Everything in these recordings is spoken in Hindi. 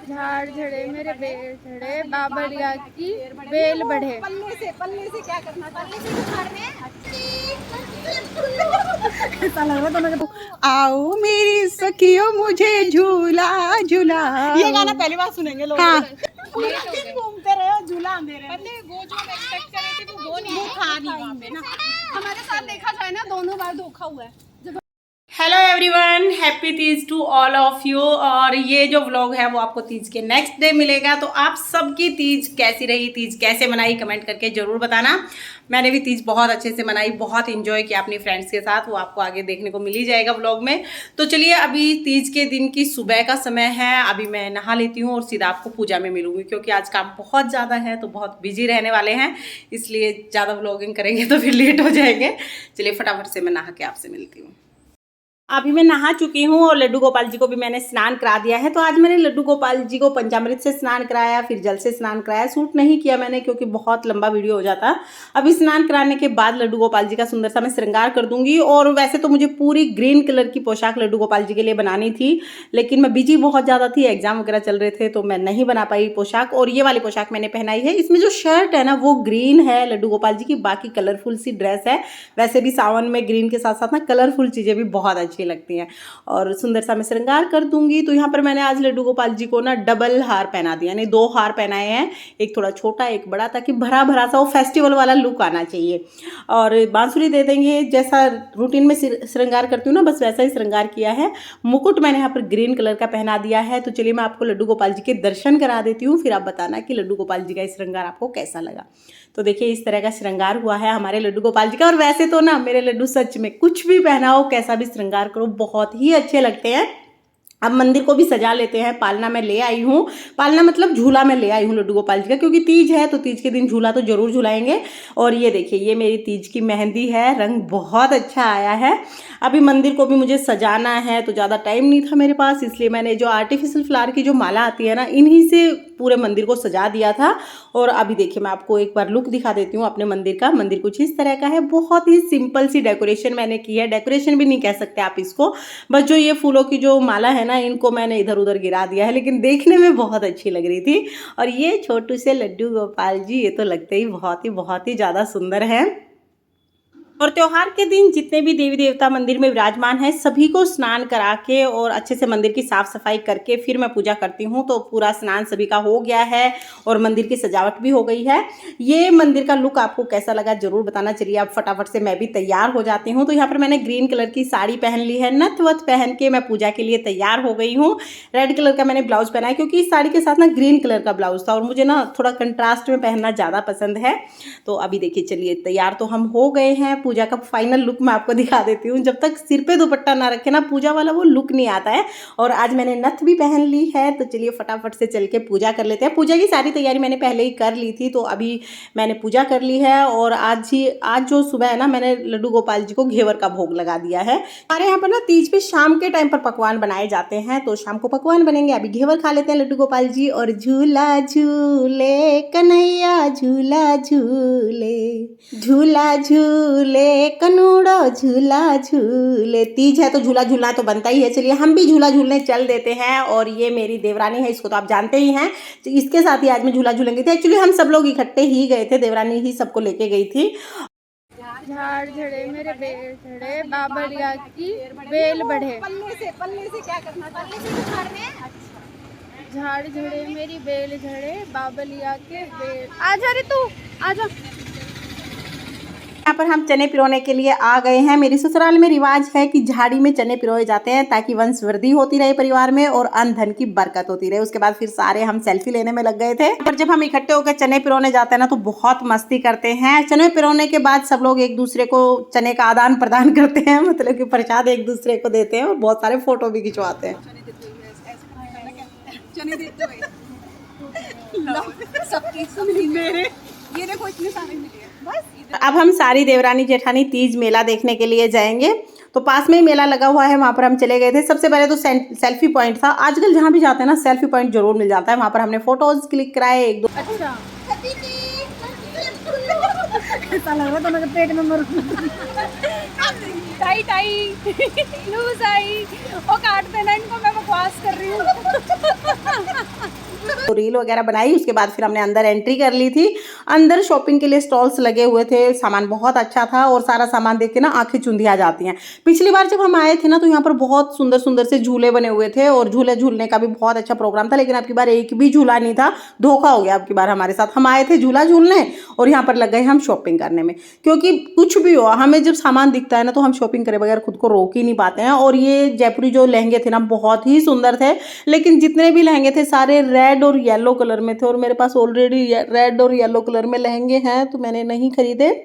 झाड़ झड़े मेरे बेल झड़े, बाबलिया की बेल बढ़े। पल्ले से क्या करना था? पल्ले से उखाड़ने। ऐसा लग रहा दोनों का। आओ मेरी सखियों मुझे झूला झूला। ये गाना पहली बार सुनेंगे लोग। हाँ। घूमते रहे झूला अंधेरे। वो जो हम एक्सपेक्ट कर रहे थे वो नहीं, वो खा नहीं वहाँ पे ना। हमारे साथ देखा जाए ना दोनों बार धोखा हुआ है। Hello everyone, happy Teej to all of you. और ये जो व्लॉग है वो आपको तीज के नेक्स्ट डे मिलेगा। तो आप सबकी तीज कैसी रही, तीज कैसे मनाई, कमेंट करके ज़रूर बताना। मैंने भी तीज बहुत अच्छे से मनाई, बहुत इंजॉय किया अपनी फ्रेंड्स के साथ। वो आपको आगे देखने को मिल ही जाएगा व्लॉग में। तो चलिए, अभी तीज के दिन की सुबह का समय है। अभी मैं नहा लेती हूँ और सीधा आपको पूजा में मिलूंगी, क्योंकि आज काम बहुत ज़्यादा है तो बहुत बिजी रहने वाले हैं, इसलिए ज़्यादा व्लॉगिंग करेंगे तो फिर लेट हो जाएंगे। चलिए फटाफट से मैं नहा के आपसे मिलती हूँ। अभी मैं नहा चुकी हूँ और लड्डू गोपाल जी को भी मैंने स्नान करा दिया है। तो आज मैंने लड्डू गोपाल जी को पंचामृत से स्नान कराया, फिर जल से स्नान कराया। शूट नहीं किया मैंने क्योंकि बहुत लंबा वीडियो हो जाता। अभी स्नान कराने के बाद लड्डू गोपाल जी का सुंदर सा मैं श्रृंगार कर दूंगी। और वैसे तो मुझे पूरी ग्रीन कलर की पोशाक लड्डू गोपाल जी के लिए बनानी थी, लेकिन मैं बिजी बहुत ज़्यादा थी, एग्जाम वगैरह चल रहे थे, तो मैं नहीं बना पाई पोशाक। और ये वाली पोशाक मैंने पहनाई है। इसमें जो शर्ट है ना वो ग्रीन है लड्डू गोपाल जी की, बाकी कलरफुल सी ड्रेस है। वैसे भी सावन में ग्रीन के साथ साथ ना कलरफुल चीज़ें भी बहुत अच्छी लगती हैं। और सुंदर सा मैं श्रृंगार कर दूंगी। तो यहाँ पर मैंने आज लड्डू गोपाल जी को ना डबल हार पहना दिया, यानी 2 हार पहनाए हैं, एक थोड़ा छोटा एक बड़ा, ताकि भरा भरा सा वो फेस्टिवल वाला लुक आना चाहिए। और बांसुरी दे देंगे, जैसा रूटीन में श्रृंगार करती हूँ ना बस वैसा ही श्रृंगार किया है। मुकुट मैंने यहाँ पर ग्रीन कलर का पहना दिया है। तो चलिए मैं आपको लड्डू गोपाल जी के दर्शन करा देती हूँ, फिर आप बताना कि लड्डू गोपाल जी का श्रृंगार आपको कैसा लगा। तो देखिए इस तरह का श्रृंगार हुआ है हमारे लड्डू गोपाल जी का। और वैसे तो ना मेरे लड्डू सच में कुछ भी पहनाओ, कैसा भी श्रृंगार करो, बहुत ही अच्छे लगते हैं। अब मंदिर को भी सजा लेते हैं। पालना मैं ले आई हूँ, पालना मतलब झूला मैं ले आई हूँ लड्डू गोपाल जी का, क्योंकि तीज है तो तीज के दिन झूला तो जरूर झुलाएंगे। और ये देखिए ये मेरी तीज की मेहंदी है, रंग बहुत अच्छा आया है। अभी मंदिर को भी मुझे सजाना है तो ज़्यादा टाइम नहीं था मेरे पास, इसलिए मैंने जो आर्टिफिशियल फ्लावर की जो माला आती है ना, इन्हीं से पूरे मंदिर को सजा दिया था। और अभी देखिए मैं आपको एक बार लुक दिखा देती हूँ अपने मंदिर का। मंदिर कुछ इस तरह का है, बहुत ही सिंपल सी डेकोरेशन मैंने की है। डेकोरेशन भी नहीं कह सकते आप इसको, बस जो ये फूलों की जो माला है ना, इनको मैंने इधर उधर गिरा दिया है, लेकिन देखने में बहुत अच्छी लग रही थी। और ये छोटू से लड्डू गोपाल जी, ये तो लगते ही बहुत ही ज़्यादा सुंदर हैं। और त्योहार के दिन जितने भी देवी देवता मंदिर में विराजमान हैं, सभी को स्नान करा के और अच्छे से मंदिर की साफ सफाई करके फिर मैं पूजा करती हूँ। तो पूरा स्नान सभी का हो गया है और मंदिर की सजावट भी हो गई है। ये मंदिर का लुक आपको कैसा लगा जरूर बताना। चलिए अब फटाफट से मैं भी तैयार हो जाती हूँ। तो यहाँ पर मैंने ग्रीन कलर की साड़ी पहन ली है, नथ वथ पहन के मैं पूजा के लिए तैयार हो गई हूँ। रेड कलर का मैंने ब्लाउज पहना है, क्योंकि इस साड़ी के साथ ना ग्रीन कलर का ब्लाउज था और मुझे ना थोड़ा कंट्रास्ट में पहनना ज़्यादा पसंद है। तो अभी देखिए चलिए तैयार तो हम हो गए हैं। पूजा का फाइनल लुक मैं आपको दिखा देती हूँ। जब तक सिर पे दुपट्टा ना रखे ना, पूजा वाला वो लुक नहीं आता है। और आज मैंने नथ भी पहन ली है। तो चलिए फटाफट से चल के पूजा कर लेते हैं। पूजा की सारी तैयारी मैंने पहले ही कर ली थी, तो अभी मैंने पूजा कर ली है। और आज जो सुबह है ना, मैंने लड्डू गोपाल जी को घेवर का भोग लगा दिया है। हमारे यहाँ पर ना तीज पे शाम के टाइम पर पकवान बनाए जाते हैं, तो शाम को पकवान बनेंगे। अभी घेवर खा लेते हैं लड्डू गोपाल जी। और झूला झूले कन्हैया झूला झूले, झूला झूले कनूड़ो झूला झूले। तीज है तो झूला झूलना तो बनता ही है। चलिए हम भी झूला झूलने चल देते हैं। और ये मेरी देवरानी है, इसको तो आप जानते ही हैं, तो इसके साथ ही आज मैं झूला झूलेंगे थे। एक्चुअली हम सब लोग इकट्ठे ही गए थे, देवरानी ही सबको लेके गई थी। झाड़ झड़े मेरे बेल झड़े, बाबलिया की बेल बढ़े। पल्ले से क्या करना था? पल्ले से उखाड़ने। झाड़ झड़े मेरी बेल झड़े, बाबलिया के बेल। आजा रे तू आजा। यहाँ पर हम चने पिरोने के लिए आ गए हैं। मेरी ससुराल में रिवाज है कि झाड़ी में चने पिरोए जाते हैं, ताकि वंश वृद्धि होती रहे परिवार में और अन्न धन की बरकत होती रहे। उसके बाद फिर सारे हम सेल्फी लेने में लग गए थे। पर जब हम इकट्ठे होकर चने पिरोने जाते हैं ना, तो बहुत मस्ती करते हैं। चने पिरोने के बाद सब लोग एक दूसरे को चने का आदान प्रदान करते हैं, मतलब कि प्रसाद एक दूसरे को देते हैं और बहुत सारे फोटो भी खिंचवाते हैं। ये देखो इतने सारे मिले हैं बस। अब हम सारी देवरानी जेठानी तीज मेला देखने के लिए जाएंगे। तो पास में ही मेला लगा हुआ है, वहाँ पर हम चले गए थे। सबसे पहले तो सेल्फी पॉइंट था। आजकल जहाँ भी जाते हैं ना सेल्फी पॉइंट जरूर मिल जाता है। वहाँ पर हमने फोटोज क्लिक कराए एक दो। अच्छा ऐसा लग रहा दोनों के पेट में मर टाइट आई लूज आई और काट देना इनको, मैं बकवास कर रही हूँ। तो रील वगैरह बनाई, उसके बाद फिर हमने अंदर एंट्री कर ली थी। अंदर शॉपिंग के लिए स्टॉल्स लगे हुए थे, सामान बहुत अच्छा था और सारा सामान देख के ना आंखें चुंधिया जाती हैं। पिछली बार जब हम आए थे ना तो यहाँ पर बहुत सुंदर सुंदर से झूले बने हुए थे और झूले झूलने का भी बहुत अच्छा प्रोग्राम था, लेकिन अब की बार एक भी झूला नहीं था। धोखा हो गया अब की बार हमारे साथ। हम आए थे झूला झूलने और यहाँ पर लग गए हम शॉपिंग करने में, क्योंकि कुछ भी हो हमें जब सामान दिखता है ना तो हम शॉपिंग करे बगैर खुद को रोक ही नहीं पाते हैं। और ये जयपुरी जो लहंगे थे ना बहुत ही सुंदर थे, लेकिन जितने भी लहंगे थे सारे रेड और येलो कलर में थे और मेरे पास ऑलरेडी रेड और येलो कलर में लहंगे हैं तो मैंने नहीं खरीदे।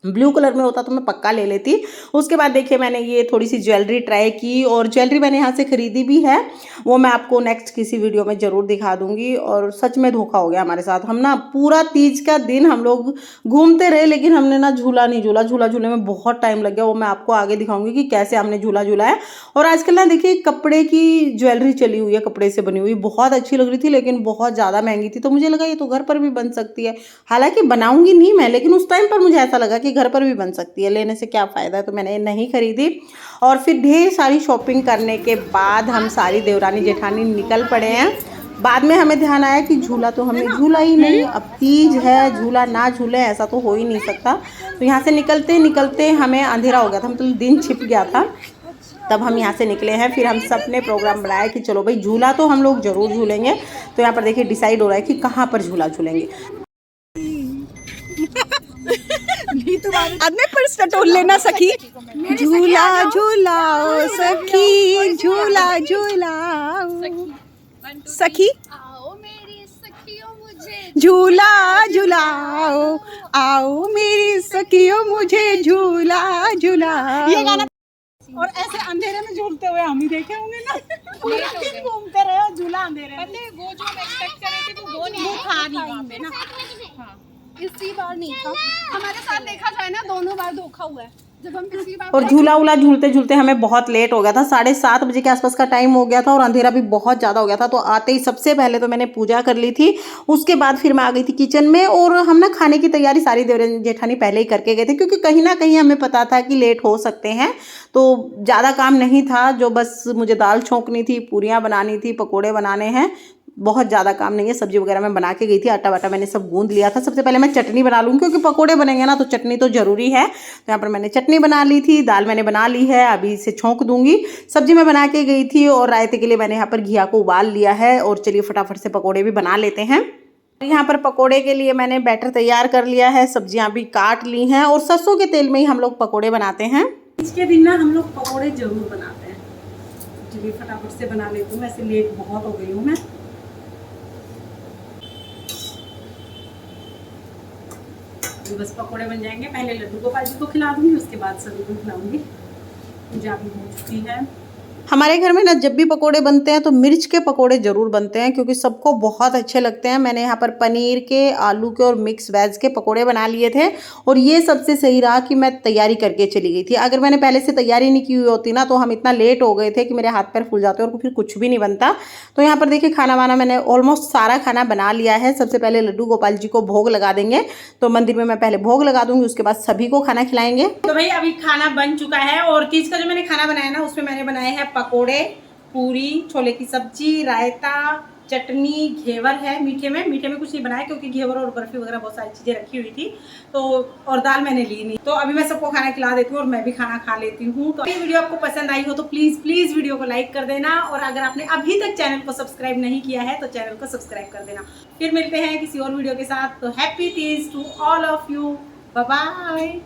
ब्लू कलर में होता तो मैं पक्का ले लेती। उसके बाद देखिए मैंने ये थोड़ी सी ज्वेलरी ट्राई की और ज्वेलरी मैंने यहाँ से खरीदी भी है, वो मैं आपको नेक्स्ट किसी वीडियो में ज़रूर दिखा दूंगी। और सच में धोखा हो गया हमारे साथ। हम ना पूरा तीज का दिन हम लोग घूमते रहे लेकिन हमने ना झूला नहीं झूला। झूला झूलने में बहुत टाइम लग गया, वो मैं आपको आगे दिखाऊंगी कि कैसे हमने झूला झूला है। और आजकल ना देखिए कपड़े की ज्वेलरी चली हुई है, कपड़े से बनी हुई, बहुत अच्छी लग रही थी लेकिन बहुत ज़्यादा महंगी थी। तो मुझे लगा ये तो घर पर भी बन सकती है, हालांकि बनाऊंगी नहीं मैं, लेकिन उस टाइम पर मुझे ऐसा लगा कि घर पर भी बन सकती है, लेने से क्या फ़ायदा है, तो मैंने नहीं खरीदी। और फिर ढेर सारी शॉपिंग करने के बाद हम सारी देवरानी जेठानी निकल पड़े हैं। बाद में हमें ध्यान आया कि झूला तो हमने झूला ही नहीं, अब तीज है, झूला ना झूले ऐसा तो हो ही नहीं सकता। तो यहाँ से निकलते निकलते हमें अंधेरा हो गया था, मतलब दिन छिप गया था, तब हम यहाँ से निकले हैं। फिर हम सब ने प्रोग्राम बनाया कि चलो भाई झूला तो हम लोग ज़रूर झूलेंगे। तो यहाँ पर देखिए डिसाइड हो रहा है कि कहाँ पर झूला झूलेंगे। आदमी पर स्टोल लेना सखी, झूला झूलाओ सखी, झूला झूलाओ सखी, आओ मेरी सखियों मुझे झूला झूलाओ, आओ मेरी सखियों मुझे झूला झूलाओ। ये गाना और ऐसे अंधेरे में झूलते हुए हम ही देखे होंगे ना, पूरा दिन घूमते रहे झूला अंधेरे में। वो जो हम एक्सपेक्ट कर रहे थे वो नहीं था वहाँ पे ना। हाँ, इसी बार नहीं था। हमारे साथ देखा जाए ना दोनों बार धोखा हुआ है। जब हम पिछली बार और झूला उला झूलते झूलते हमें बहुत लेट हो गया था, 7:30 बजे के आसपास का टाइम हो गया था और अंधेरा भी बहुत ज़्यादा हो गया था। तो आते ही सबसे पहले तो मैंने पूजा कर ली थी, उसके बाद फिर मैं आ गई थी किचन में। और हम ना खाने की तैयारी सारी देवरानी जेठानी पहले ही करके गए थे, क्योंकि कहीं ना कहीं हमें पता था कि लेट हो सकते हैं। तो ज़्यादा काम नहीं था, जो बस मुझे दाल छौंकनी थी, पूरियाँ बनानी थी, पकौड़े बनाने हैं, बहुत ज़्यादा काम नहीं है। सब्जी वगैरह मैं बना के गई थी, आटा वाटा मैंने सब गूंद लिया था। सबसे पहले मैं चटनी बना लूँगी, क्योंकि पकोड़े बनेंगे ना तो चटनी तो ज़रूरी है। तो यहाँ पर मैंने चटनी बना ली थी, दाल मैंने बना ली है, अभी इसे छौंक दूँगी। सब्जी मैं बना के गई थी और रायते के लिए मैंने यहाँ पर घिया को उबाल लिया है। और चलिए फटाफट से पकौड़े भी बना लेते हैं। यहाँ पर पकोड़े के लिए मैंने बैटर तैयार कर लिया है, सब्जियाँ भी काट ली हैं और सरसों के तेल में ही हम लोग पकोड़े बनाते हैं। इसके दिन ना हम लोग पकौड़े जरूर बनाते हैं। चलिए फटाफट से बना लेती हूँ, वैसे लेट बहुत हो गई हूँ मैं। बस पकोड़े बन जाएंगे, पहले लड्डू गोपाल जी को खिला दूंगी, उसके बाद सभी को खिलाऊंगी। पूजा भी हो चुकी है। हमारे घर में ना जब भी पकोड़े बनते हैं तो मिर्च के पकोड़े ज़रूर बनते हैं, क्योंकि सबको बहुत अच्छे लगते हैं। मैंने यहाँ पर पनीर के, आलू के और मिक्स वेज के पकोड़े बना लिए थे और ये सबसे सही रहा कि मैं तैयारी करके चली गई थी। अगर मैंने पहले से तैयारी नहीं की हुई होती ना तो हम इतना लेट हो गए थे कि मेरे हाथ पैर फूल जाते और फिर कुछ भी नहीं बनता। तो यहाँ पर देखिए खाना वाना मैंने ऑलमोस्ट सारा खाना बना लिया है। सबसे पहले लड्डू गोपाल जी को भोग लगा देंगे, तो मंदिर में मैं पहले भोग लगा दूंगी, उसके बाद सभी को खाना खिलाएंगे। तो भाई अभी खाना बन चुका है और तीज का जो मैंने खाना बनाया ना उसमें मैंने बनाए हैं पकोड़े, पूरी, छोले की सब्जी, रायता, चटनी, घेवर है। मीठे में कुछ नहीं बनाया क्योंकि घेवर और बर्फी वगैरह बहुत सारी चीज़ें रखी हुई थी, तो और दाल मैंने ली नहीं। तो अभी मैं सबको खाना खिला देती हूँ और मैं भी खाना खा लेती हूँ। तो ये वीडियो आपको पसंद आई हो तो प्लीज़ वीडियो को लाइक कर देना, और अगर आपने अभी तक चैनल को सब्सक्राइब नहीं किया है तो चैनल को सब्सक्राइब कर देना। फिर मिलते हैं किसी और वीडियो के साथ। तो happy Teej to all of you, bye bye.